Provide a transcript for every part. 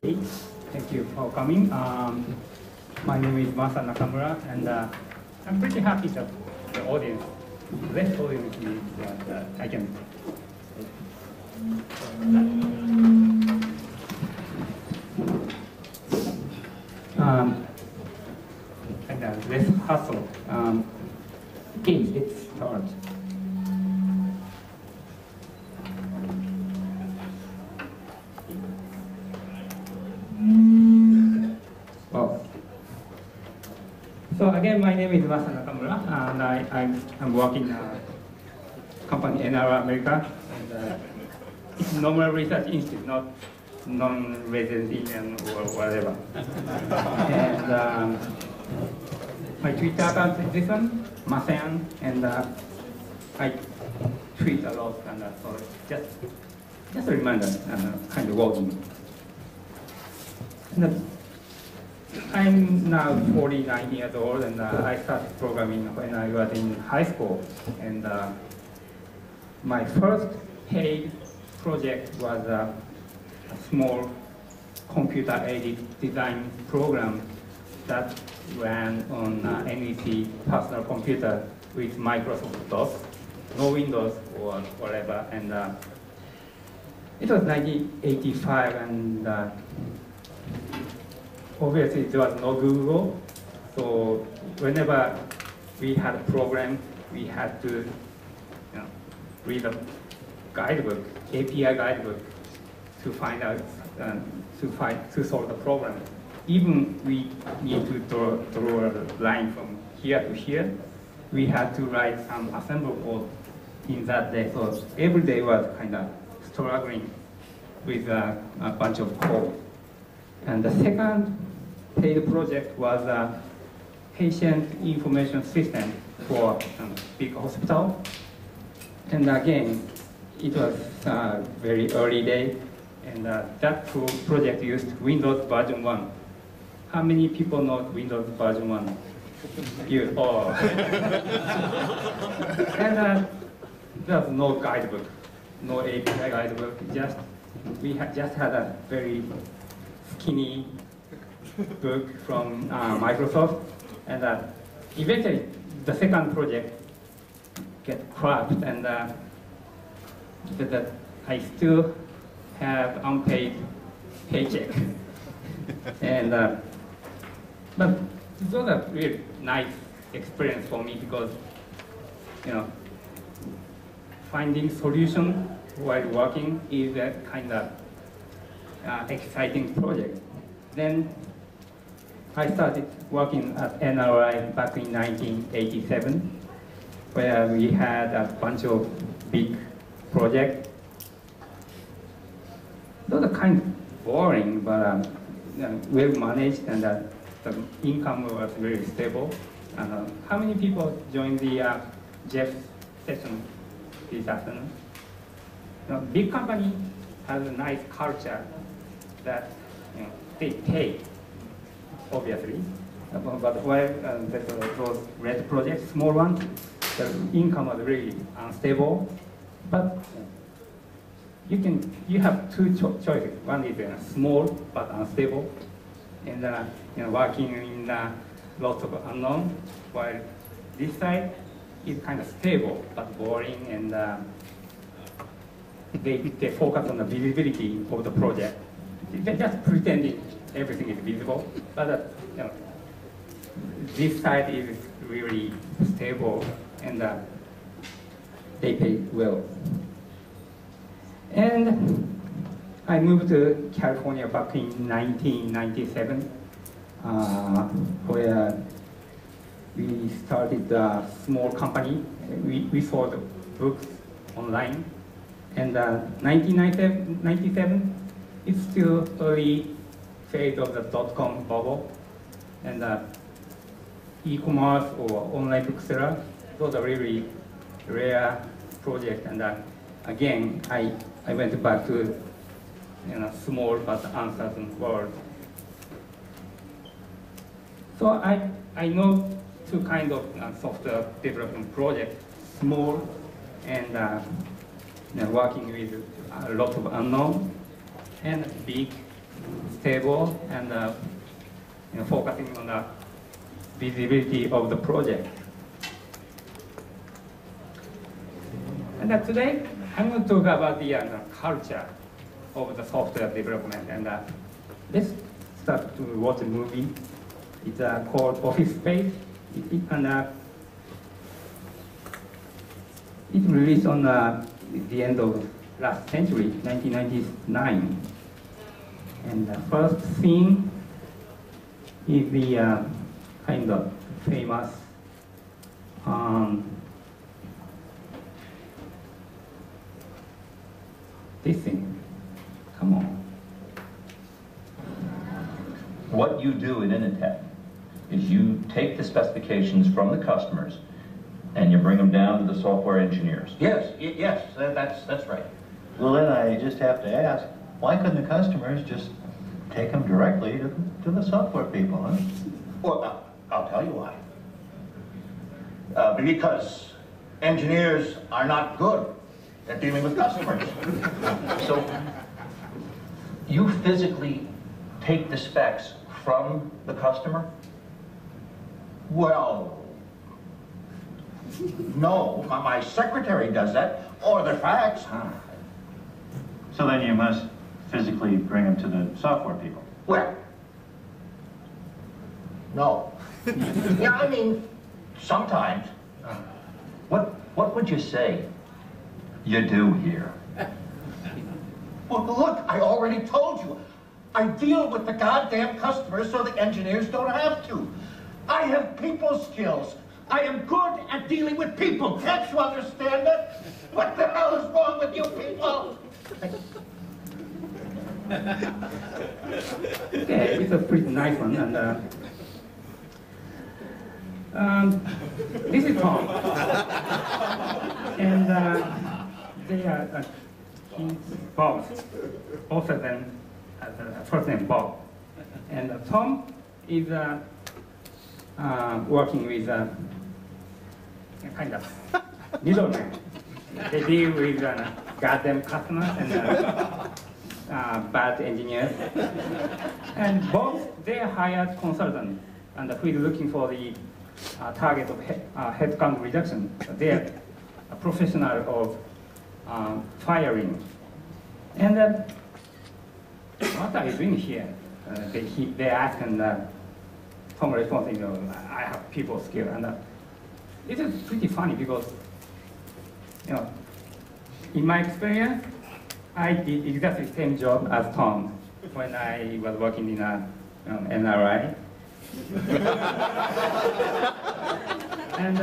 Thank you for coming. My name is Masa Nakamura, and I'm pretty happy that the audience, less audience is that I can. And less hustle. Okay, let's start. So again, my name is Masa Nakamura, and I'm working in a company NR America, and it's normal research institute, not non-resident or whatever. And my Twitter account is this one, Masa, and I tweet a lot, and so just a reminder, and kind of working. And, I'm now 49 years old, and I started programming when I was in high school. And my first paid project was a small computer-aided design program that ran on NEC personal computer with Microsoft DOS, no Windows or whatever. And it was 1985, and obviously, there was no Google, so whenever we had a program, we had to read a guidebook, API guidebook, to find out, to solve the program. Even we need to draw a line from here to here, we had to write some assembly code in that day. So every day was kind of struggling with a bunch of code. And the second paid project was a patient information system for a big hospital. And again, it was a very early day, and that project used Windows version 1. How many people know Windows version 1? You all. And there was no guidebook, no API guidebook. We just had a very skinny book from Microsoft, and eventually the second project get crashed, and that I still have unpaid paycheck. And but it was a really nice experience for me, because finding solution while working is a kind of exciting project. Then I started working at NRI back in 1987, where we had a bunch of big projects. Those are kind of boring, but well managed, and the income was very stable. And how many people joined the Jeff session this afternoon? Big company has a nice culture that they pay, obviously, but while those red projects, small ones, the income was really unstable. But you have two choices. One is small but unstable, and working in lots of unknown. While this side is kind of stable but boring, and they focus on the visibility of the project. They just pretending everything is visible, but this side is really stable, and they pay well. And I moved to California back in 1997, where we started a small company. We sold books online, and 1997, it's still early phase of the .com bubble, and e-commerce or online bookseller, those are really rare projects. And again, I went back to small but uncertain world. So I know two kinds of software development projects: small and working with a lot of unknown, and big stable and focusing on the visibility of the project. And today, I'm going to talk about the culture of the software development. And let's start to watch a movie. It's called Office Space. It released on the end of last century, 1999. And the first scene is the kind of famous this thing. Come on. What you do in Initech is you take the specifications from the customers and you bring them down to the software engineers. Yes, that's right. Well, then I just have to ask, why couldn't the customers just take them directly to the software people, huh? Well, I'll tell you why. Because engineers are not good at dealing with customers. So you physically take the specs from the customer? Well, no, my secretary does that, or the fax. So then you must physically bring them to the software people. Well, no. Yeah, I mean, sometimes. What would you say you do here? Well, look, I already told you. I deal with the goddamn customers so the engineers don't have to. I have people skills. I am good at dealing with people. Can't you understand that? What the hell is wrong with you people? Okay, it's a pretty nice one. And this is Tom. And they are his boss. Both of them has a first name Bob. And Tom is working with a kind of middleman. They deal with goddamn customers and bad engineers. And both they hired consultants and who is looking for the target of headcount reduction. They are a professional of firing. And what are you doing here? They ask and Tom responds, I have people skill. And it is pretty funny because, in my experience, I did exactly the same job as Tom when I was working in a NRI. And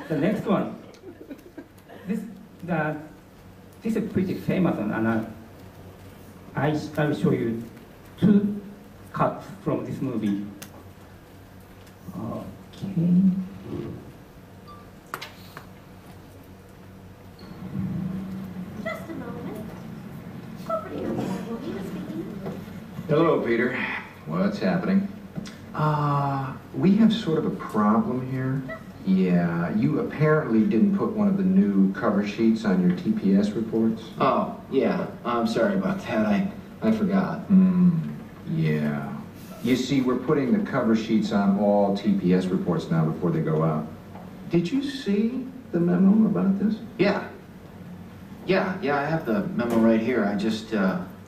the next one, this is pretty famous one, and I will show you two cuts from this movie. Okay. Just a moment. Corporate Counsel will be speaking. Hello, Peter. What's happening? We have sort of a problem here. Yeah, you apparently didn't put one of the new cover sheets on your TPS reports. Oh, yeah. I'm sorry about that. I forgot. Yeah. You see, we're putting the cover sheets on all TPS reports now before they go out. Did you see the memo about this? Yeah. Yeah, I have the memo right here. I just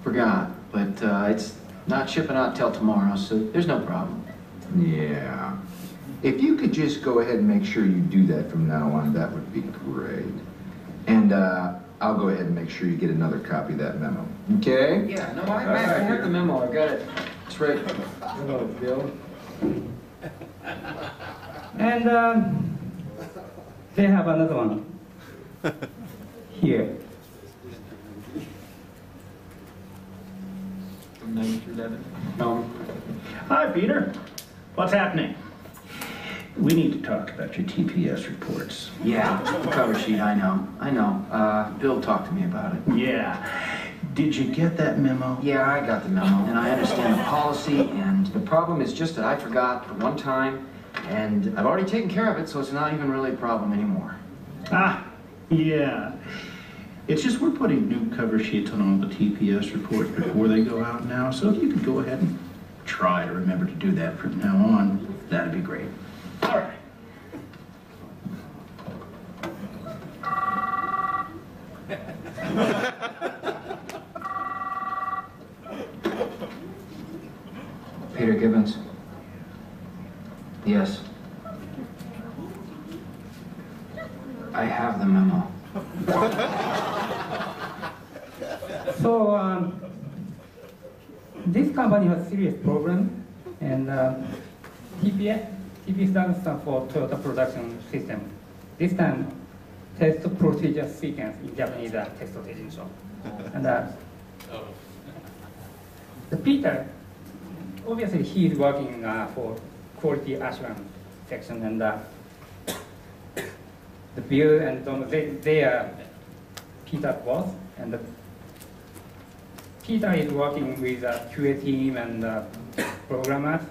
forgot. But it's not shipping out till tomorrow, so there's no problem. Yeah. If you could just go ahead and make sure you do that from now on, that would be great. And I'll go ahead and make sure you get another copy of that memo. Okay? Yeah, no, I have the memo. I got it. It's right. Hello, Bill. And they have another one here. From 9 through 11. No. Hi, Peter. What's happening? We need to talk about your TPS reports. Yeah, the cover sheet, I know. Bill talked to me about it. Yeah. Did you get that memo? Yeah, I got the memo, and I understand the policy, and the problem is just that I forgot the one time, and I've already taken care of it, so it's not even really a problem anymore. Ah, yeah. It's just we're putting new cover sheets on all the TPS reports before they go out now, so if you could go ahead and try to remember to do that from now on, that'd be great. All right. Peter Gibbons. Yes. I have the memo. So this company has serious problem, and TPS stands for Toyota Production System. This time, test procedure sequence in Japanese text attention. And the Peter, obviously he is working for quality assurance section, and the Bill and Tom, they are Peter's boss, and Peter is working with a QA team and programmers,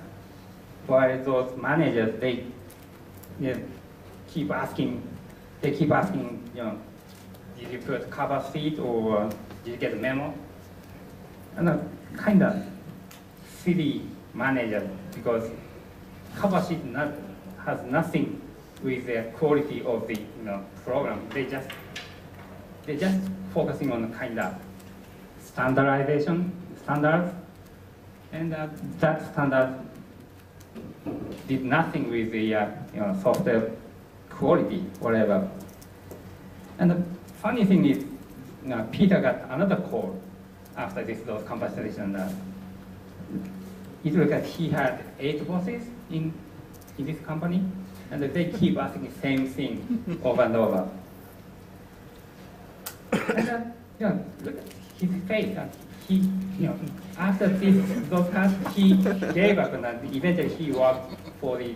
while those managers, they keep asking, did you put cover sheet or did you get a memo? And a kind of silly manager, because cover sheet has nothing with the quality of the program. They just focusing on kind of standards, and that standard did nothing with the software quality, whatever. And the funny thing is, Peter got another call after those conversations. It looked like he had 8 bosses in this company, and they keep asking the same thing over and over. And look at his face. He, after those cuts, he gave up, and eventually he worked for the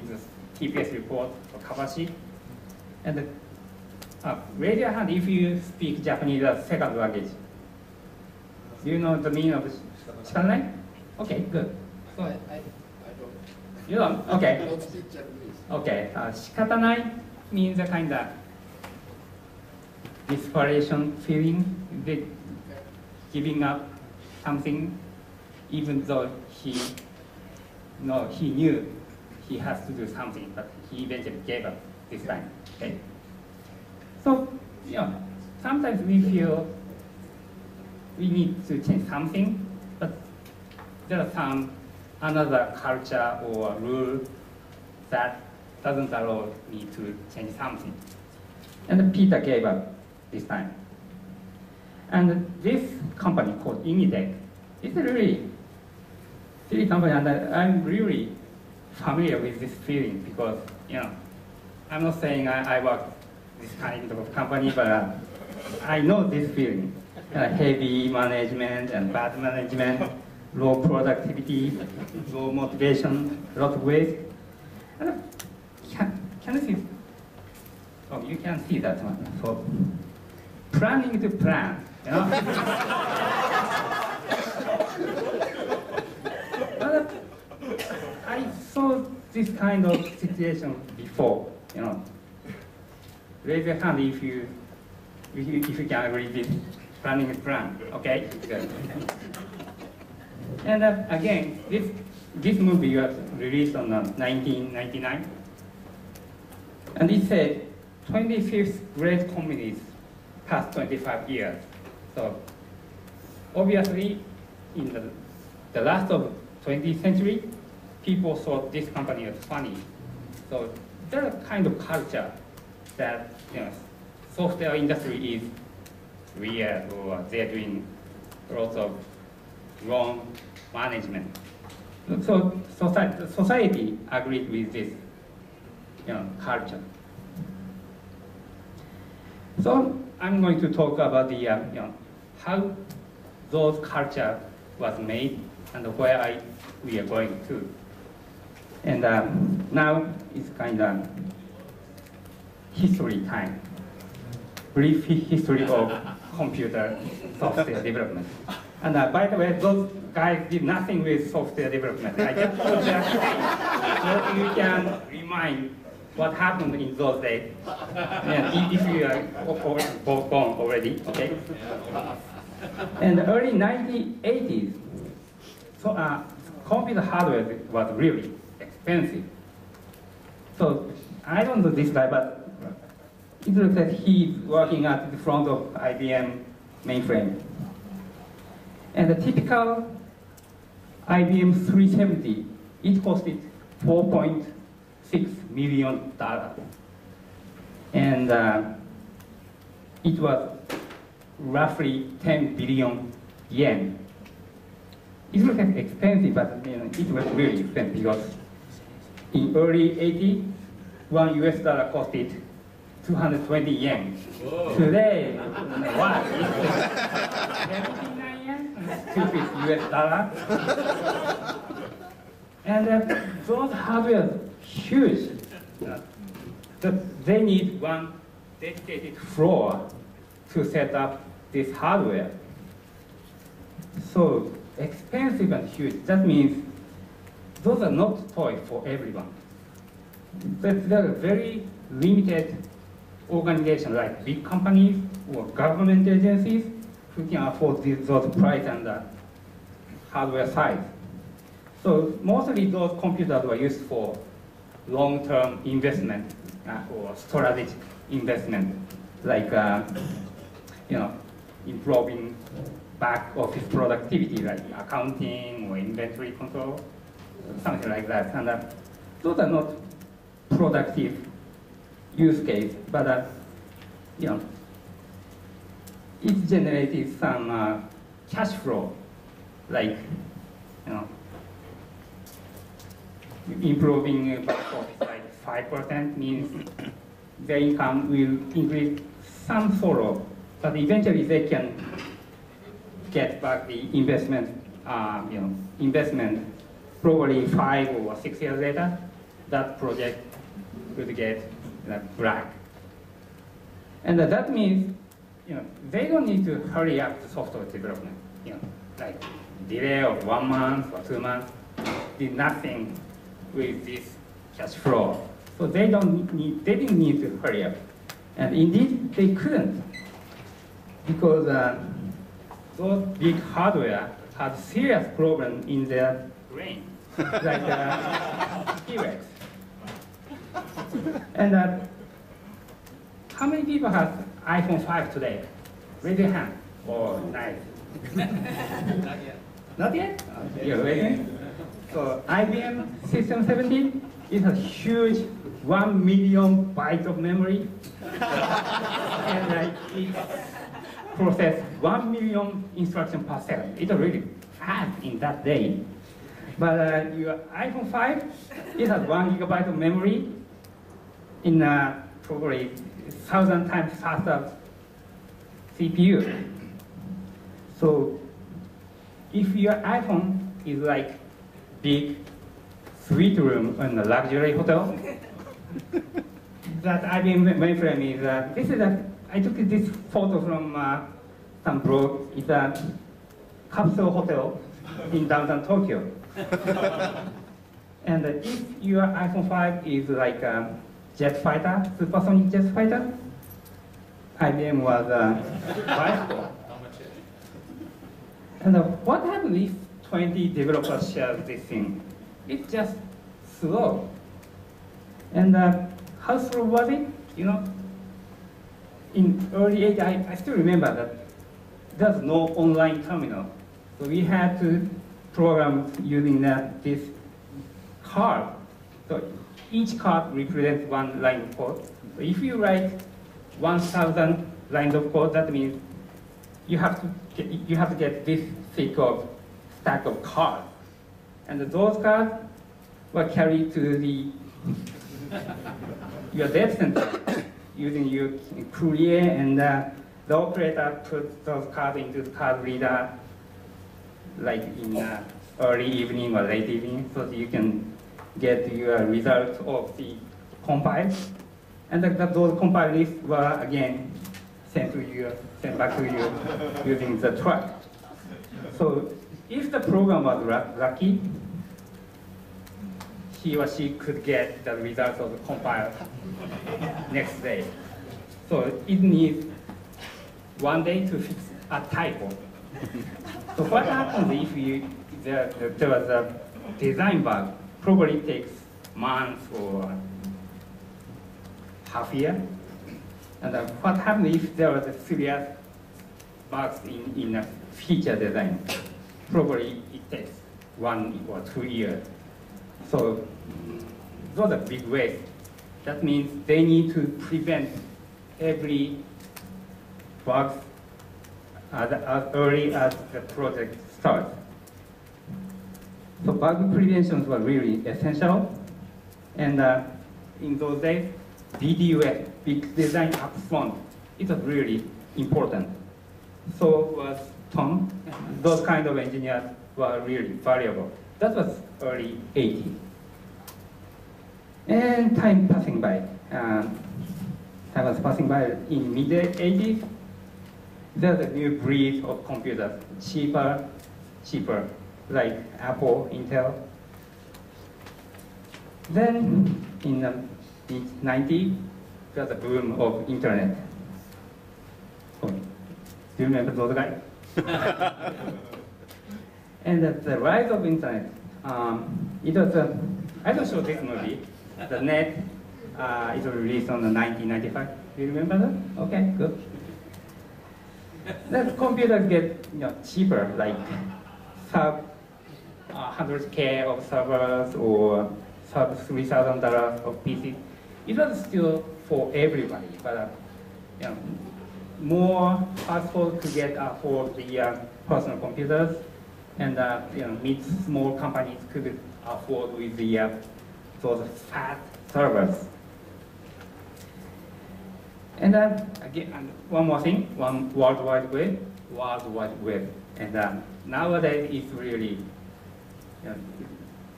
TPS report or cover sheet. And raise your hand if you speak Japanese as second language. Do you know the meaning of Shikatanai? Okay, good. So, I don't. You don't? Okay. I don't speak Japanese. Okay. Shikatanai means a kind of desperation feeling, giving up something, even though he knew he has to do something, but he eventually gave up this time. Okay. So, sometimes we feel we need to change something, but there are another culture or rule that doesn't allow me to change something. And Peter gave up this time. And this company called Initech, it's a really silly company, and I'm really familiar with this feeling because, I'm not saying I work this kind of company, but I know this feeling. Heavy management and bad management, low productivity, low motivation, a lot of waste. And can you see? Oh, you can see that one. So, planning to plan, But I saw this kind of situation before, Raise your hand if you can agree with planning to plan. Okay, good. And again, this movie was released on 1999, and it said 25th great companies past 25 years. So obviously, in the last of 20th century, people thought this company was funny. So there's a kind of culture that software industry is weird, or they're doing lots of wrong management. So society agreed with this culture. So I'm going to talk about the how those culture was made and where we are going to. And now it's kind of history time. Brief history of computer software development. And by the way, those guys did nothing with software development. I just put that so you can remind what happened in those days. And if you are born already, okay? In the early 1980s, so computer hardware was really expensive. So I don't know this guy, but it looks like he's working at the front of IBM mainframe. And the typical IBM 370, it costed $4.6 million. And it was roughly 10 billion yen. It looks like expensive, but it was really expensive because in early 80s, $1 US costed 220 yen. Whoa. Today, what? 79 yen? Stupid US. And those hardware are huge. They need one dedicated floor to set up this hardware. So expensive and huge. That means those are not toys for everyone. There are very limited organizations like big companies or government agencies who can afford those price and hardware size. So mostly those computers were used for long-term investment or strategic investment, like improving back office productivity, like accounting or inventory control, something like that. And those are not productive use case, but it generated some cash flow, like improving back office like 5% means their income will increase some sort of, but eventually they can get back the investment, investment probably 5 or 6 years later. That project could get black. And that means they don't need to hurry up the software development. Like delay of 1 month or 2 months did nothing with this cash flow. So they didn't need to hurry up. And indeed, they couldn't, because those big hardware had serious problem in their brain, like T-Rex. And how many people have iPhone 5 today? Raise your hand. Or nice. Not yet. Not yet? Okay. You're waiting? So IBM System 17 is a huge 1 million bytes of memory. And it processes 1 million instructions per second. It's really fast in that day. But your iPhone 5, it has 1 gigabyte of memory in probably 1,000 times faster CPU. So if your iPhone is like big suite room in a luxury hotel, that IBM mainframe is, this is I took this photo from some blog. It's a capsule hotel in downtown Tokyo. And if your iPhone 5 is like a jet fighter, supersonic jet fighter, IBM was viable. And what happens if 20 developers share this thing? It's just slow. And how slow was it? In early 80s, I still remember that there's no online terminal. So we had to program using this card. So each card represents one line of code. So if you write 1,000 lines of code, that means you have to get this thick of stack of cards. And those cards were carried to your data center using your courier, and the operator put those cards into the card reader like in early evening or late evening, so that you can get your results of the compile. And those compile lists were again sent back to you using the truck. So if the program was lucky, he or she could get the results of the compile next day. So it needs 1 day to fix a typo. So what happens if there was a design bug? Probably takes months or half year. And what happens if there was a serious bugs in a feature design? Probably it takes 1 or 2 years. So those are big waste. That means they need to prevent every bug as early as the project starts. So bug prevention was really essential. And in those days, BDUF, big design upfront, it was really important. So was Tom. Those kind of engineers were really valuable. That was early 80s. And time passing by. Time was passing by in mid 80s. There's a new breed of computers, cheaper, like Apple, Intel. Then in the mid 90s, there's a boom of internet. Oh, do you remember those guys? And the rise of internet, it was I don't show this movie. The net it was released on the 1995. Do you remember that? Okay, good. Then computers get cheaper, like sub 100K of servers or sub $3,000 of PCs. It was still for everybody, but more households could get afford the personal computers, and mid-small companies could afford with the those fast servers. And again, one more thing, one World Wide Web. And nowadays it's really,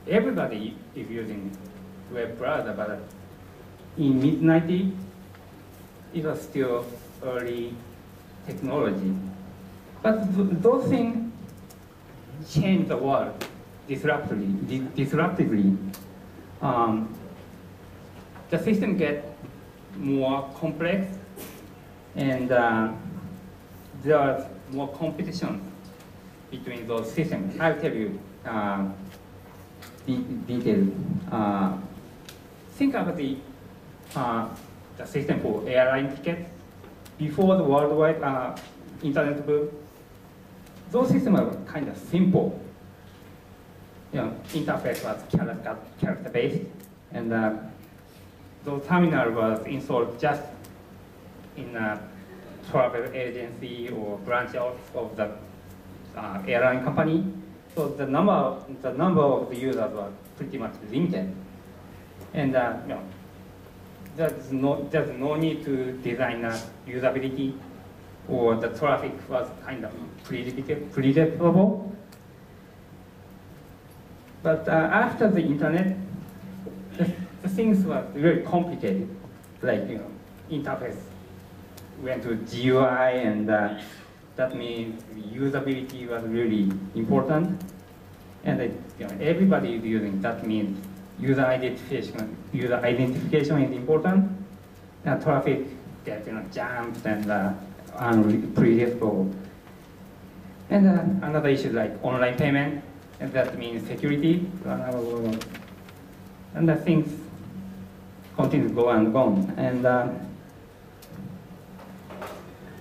everybody is using web browser, but in mid-90s, it was still early technology. But those things changed the world disruptively. The system gets more complex, and there's more competition between those systems. I'll tell you details. Think about the system for airline tickets. Before the worldwide internet boom, those systems were kind of simple. Interface was character-based, and those terminal was installed just in a travel agency or branch of the airline company. So the number of the users was pretty much limited, and there's no need to design usability, or the traffic was kind of predictable. But after the internet, the things were very complicated. Like interface went to GUI, and that means usability was really important. And everybody is using. That means user identification is important. And traffic gets jammed and unpredictable. And another issue like online payment, and that means security. And the things continue to go and go on. And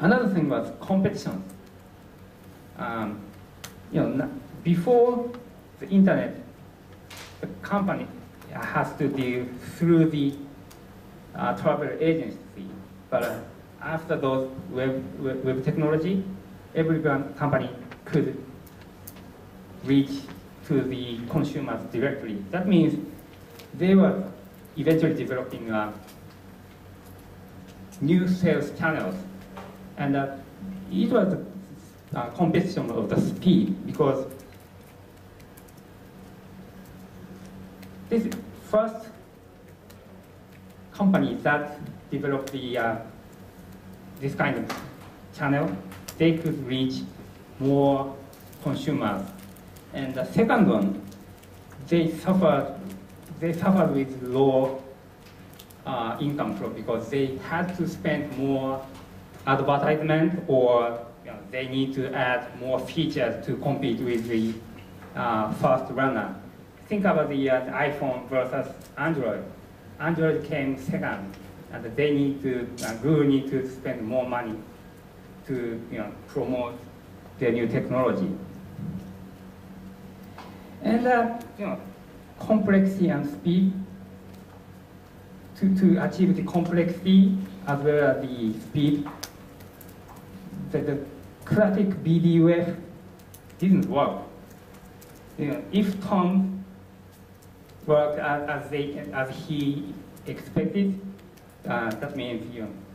another thing was competition. Before the internet, the company has to deal through the travel agency. But after those web technology, every company could reach to the consumers directly. That means they were eventually developing new sales channels. And it was a competition of the speed, because this first company that developed this kind of channel, they could reach more consumers. And the second one, they suffered they suffered with low income flow because they had to spend more advertisement, or they need to add more features to compete with the first runner. Think about the iPhone versus Android. Android came second, and they need to, Google need to spend more money to promote their new technology. And complexity and speed. To achieve the complexity as well as the speed, the classic BDUF didn't work. If Tom worked as he expected, that means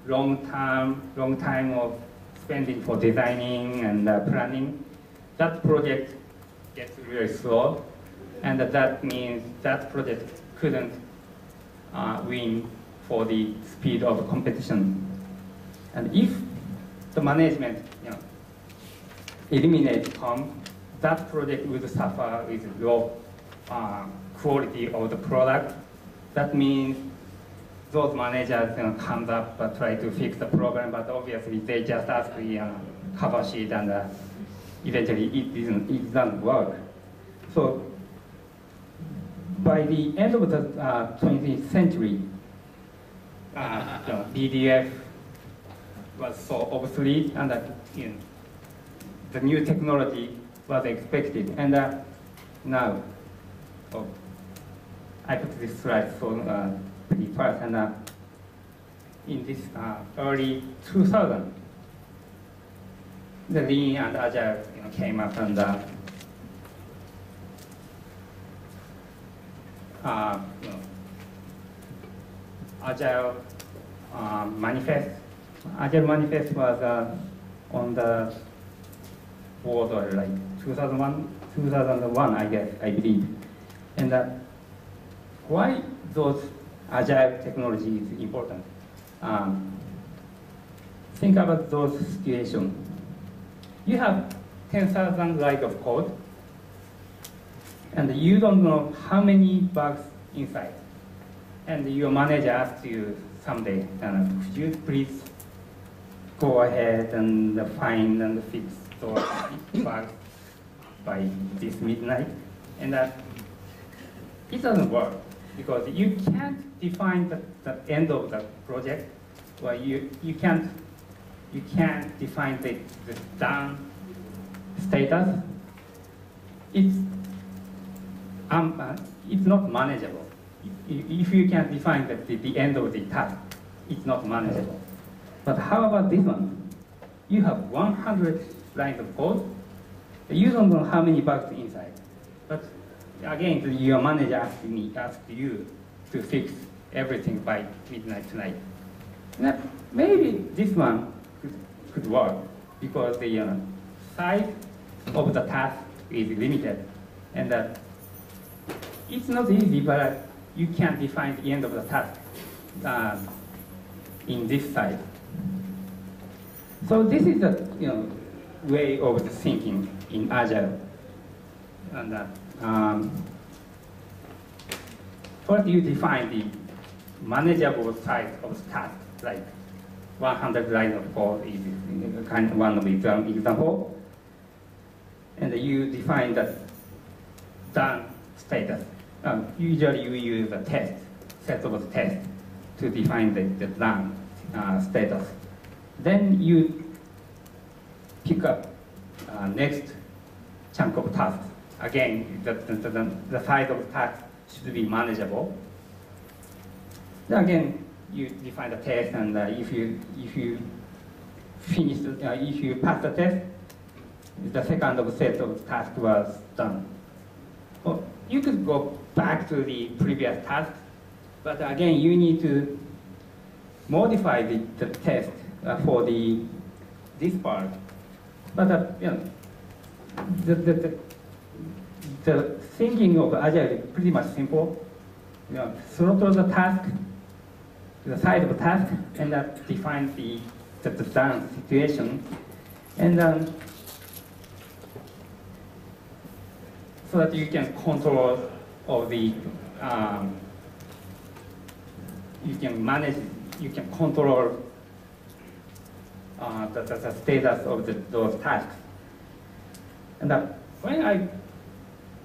long time of spending for designing and planning. That project gets really slow, and that means that project couldn't win for the speed of competition. And if the management eliminate Tom, that project would suffer with low quality of the product. That means those managers comes up and try to fix the problem, but obviously they just ask the cover sheet, and eventually it doesn't work. So by the end of the 20th century, BDF was so obsolete, and the new technology was expected. And now, I put this slide so pretty fast, and in this early 2000, the Lean and Agile came up, and Agile manifest. Agile manifest was on the board like 2001, I guess, I believe. And why those Agile technology is important? Think about those situations. You have 10,000 lines of code, and you don't know how many bugs inside. And your manager asks you someday, could you please go ahead and find and fix those bugs by this midnight? And it doesn't work, because you can't define the end of the project, or you can't define the done status. It's not manageable. If you can't define the end of the task, it's not manageable. But how about this one? You have 100 lines of code. You don't know how many bugs inside. But again, your manager asked you to fix everything by midnight tonight. Now, maybe this one could work, because the size of the task is limited, and it's not easy, but you can define the end of the task in this size. So this is the way of the thinking in Agile. And first you define the manageable size of the task, like 100 lines of code is kind of one of the example. And you define the done status. Usually you use a set of tests to define the done status. Then you pick up next chunk of tasks. Again, the size of the task should be manageable. Then again, you define the test, and if you finish, if you pass the test, the second of set of tasks was done. Well, you could go back to the previous task, but again, you need to modify the test for this part. But the thinking of Agile is pretty much simple. Throttle the task, the size of the task, and define the done situation, and so that you can control of the you can manage, you can control the status of those tasks. And when I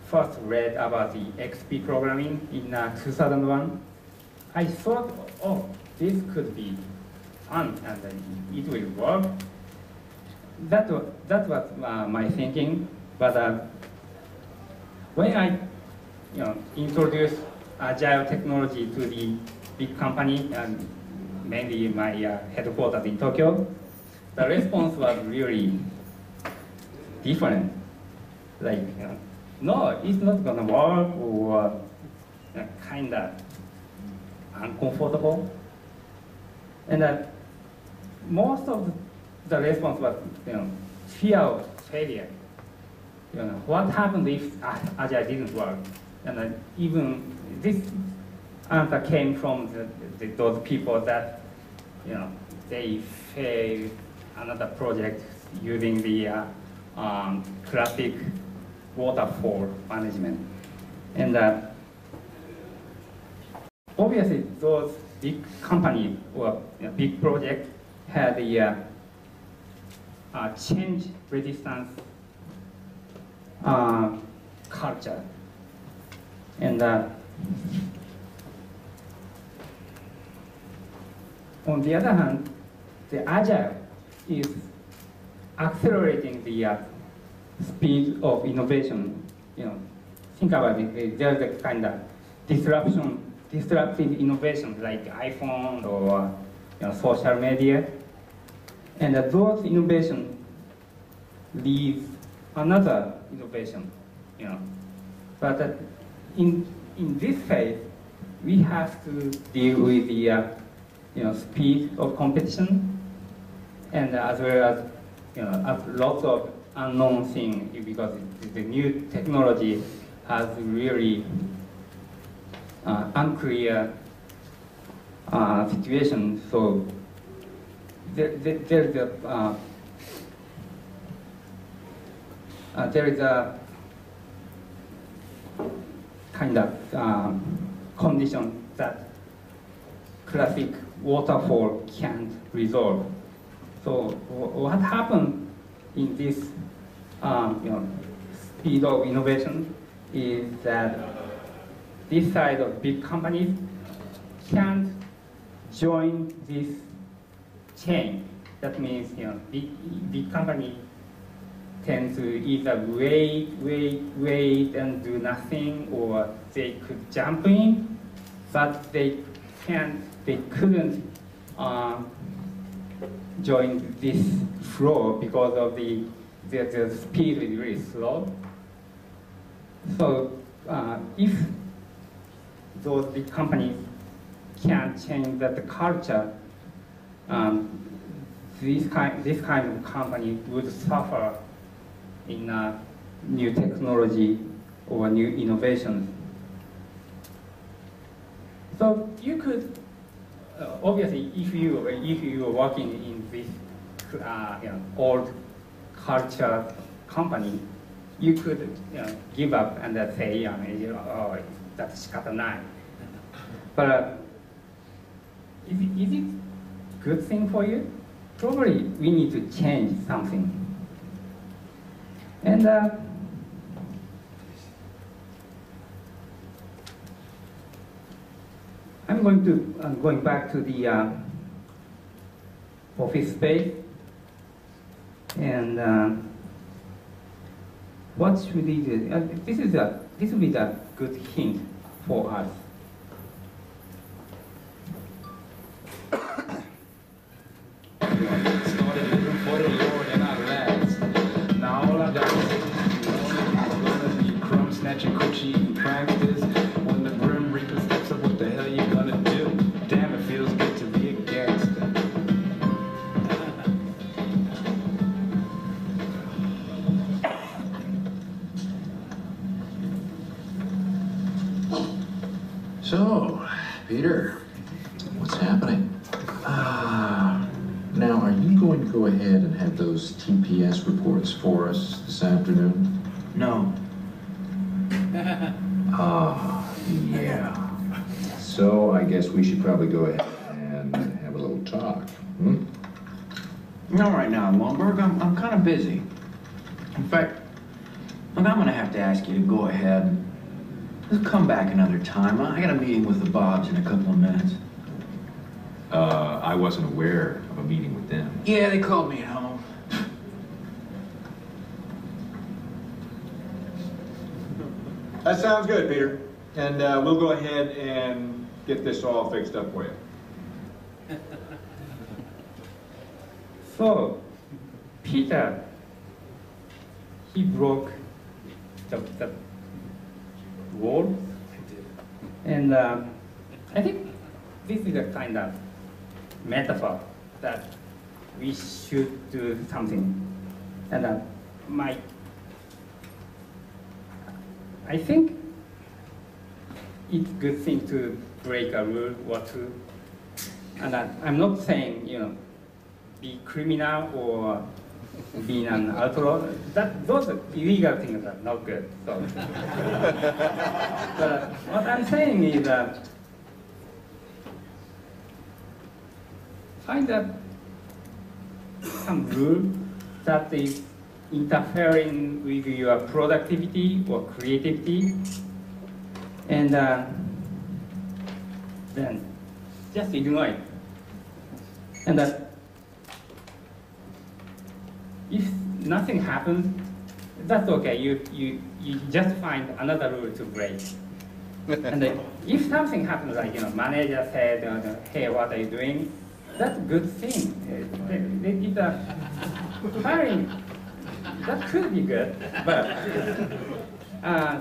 first read about the XP programming in 2001, I thought, oh, this could be fun and it will work. That was my thinking. But when I introduced agile technology to the big company, and mainly my headquarters in Tokyo, the response was really different. Like, no, it's not gonna work, or kind of uncomfortable. And most of the response was, fear of failure. What happened if Agile didn't work? And even this answer came from those people that, they failed another project using the classic waterfall management. And obviously, those big companies or big projects had the change resistance culture. And on the other hand, the Agile is accelerating the speed of innovation. Think about it. There's a kind of disruptive innovation like iPhone or social media, and those innovations lead another innovation. But in this phase, we have to deal with the speed of competition, and as well as lots of unknown things, because the new technology has really unclear situation. So there is a kind of condition that classic waterfall can't resolve. So what happened in this speed of innovation is that this side of big companies can't join this chain. That means big companies tend to either wait and do nothing, or they could jump in, but they couldn't join this flow because of the speed is really slow. So if those big companies can't change that culture, this kind of company would suffer in new technology or new innovations. So you could obviously, if you are working in this old culture company, you could give up and say, oh, that's Shikatanai. But is it a good thing for you? Probably we need to change something. And I'm going back to the office space, and what should we do? This will be a good hint for us. Started living for the Lord and I last. Now all I got is gonna be crumb snatching, coochie eating practice. When the grim reaper steps up, what the hell you gonna do? Damn, it feels good to be a gangster. So, Peter, what's happening? Now, are you going to go ahead and have those TPS reports for us this afternoon? No. Yeah. So I guess we should probably go ahead and have a little talk. Hmm? Not right now, Lomberg. I'm kind of busy. In fact, look, I'm gonna have to ask you to go ahead. Just come back another time. I got a meeting with the Bobs in a couple of minutes. I wasn't aware of a meeting with them. Yeah, they called me at home. That sounds good, Peter. And we'll go ahead and get this all fixed up for you. So, Peter, he broke the wall, and I think this is a kind of metaphor that we should do something. And I think it's a good thing to break a rule or two. And I'm not saying, be criminal or being an outlaw. Those illegal things are not good. So. But what I'm saying is that find some rule that is interfering with your productivity or creativity, and then just ignore it. And if nothing happens, that's okay. You just find another rule to break. And if something happens, like manager said, "Hey, what are you doing?" That's a good thing. It's hiring. That could be good, but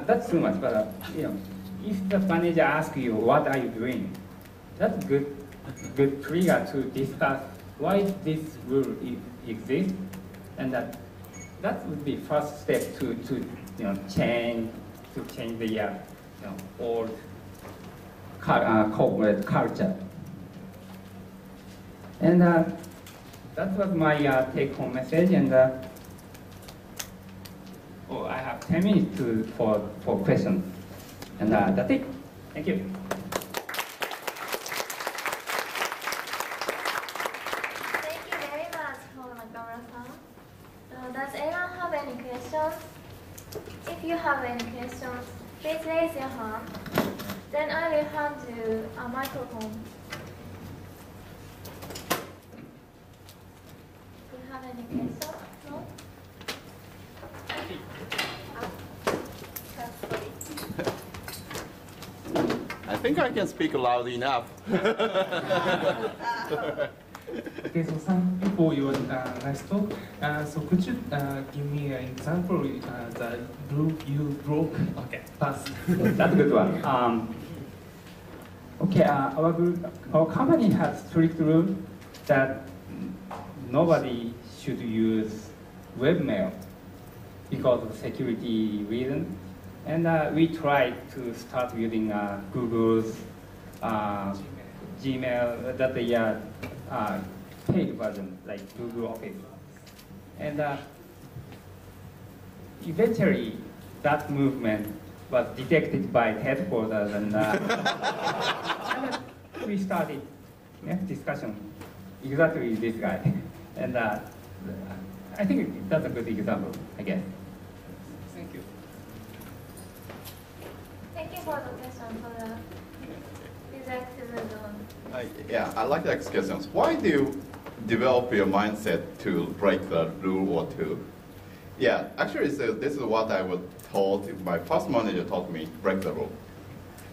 that's too much. But if the manager asks you, "What are you doing?" That's good trigger to discuss why this rule exists, and that would be first step to change the old corporate culture. And that was my take-home message. And I have 10 minutes for questions. And that's it. Thank you. Thank you very much for Nakamura-san. Does anyone have any questions? If you have any questions, please raise your hand. Then I will hand you a microphone. Do you have any questions? No? I think I can speak loud enough. Okay, so thank you for your nice talk. So could you give me an example the rule you broke? Okay, pass. That's a good one. Okay, our company has strict rule that nobody should use webmail because of security reasons. And we tried to start using Google's Gmail, that the paid version, like Google Office. And eventually, that movement was detected by headquarters, and we started discussion exactly with this guy. And I think that's a good example, I guess. Thank you. Thank you for the question for the executive. Yeah, I like the questions. Why do you develop your mindset to break the rule or two? Yeah, actually, so this is what I was told. My first manager taught me, break the rule.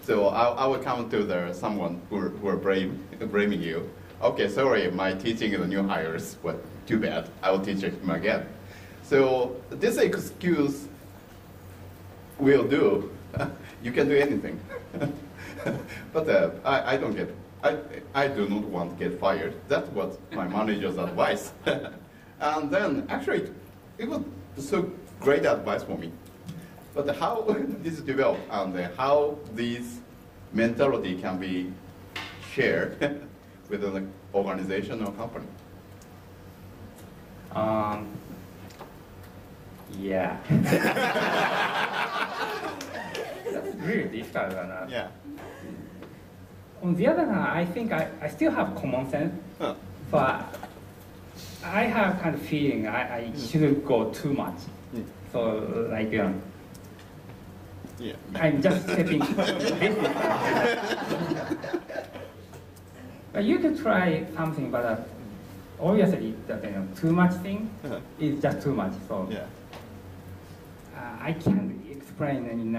So I would come to someone who are blaming you. Okay, sorry, my teaching the new hires, but too bad. I will teach him again. So this excuse will do. You can do anything. But I don't get. I do not want to get fired. That was my manager's advice. And then actually, it was so great advice for me. But how this developed and how this mentality can be shared within an organization or company. Yeah. That's a really difficult. Yeah. On the other hand, I think I still have common sense, but I have kind of feeling I shouldn't go too much. So like, I'm just stepping business. But you can try something, but obviously too much thing is just too much. So I can't explain in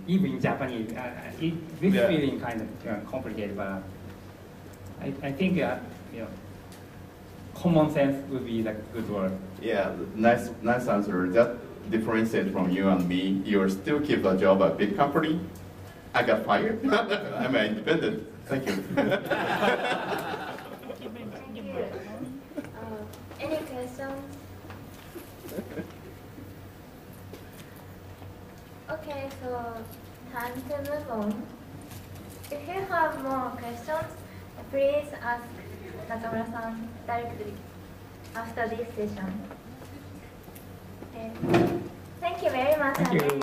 even in Japanese. This feeling kind of complicated, but I think common sense would be the good word. Yeah, nice answer. That differentiates from you and me. You still keep a job at a big company. I got fired. I'm independent. Thank you. Thank you. Any questions? Okay, so time to move on. If you have more questions, please ask Nakamura-san directly after this session. Okay. Thank you very much. Thank you.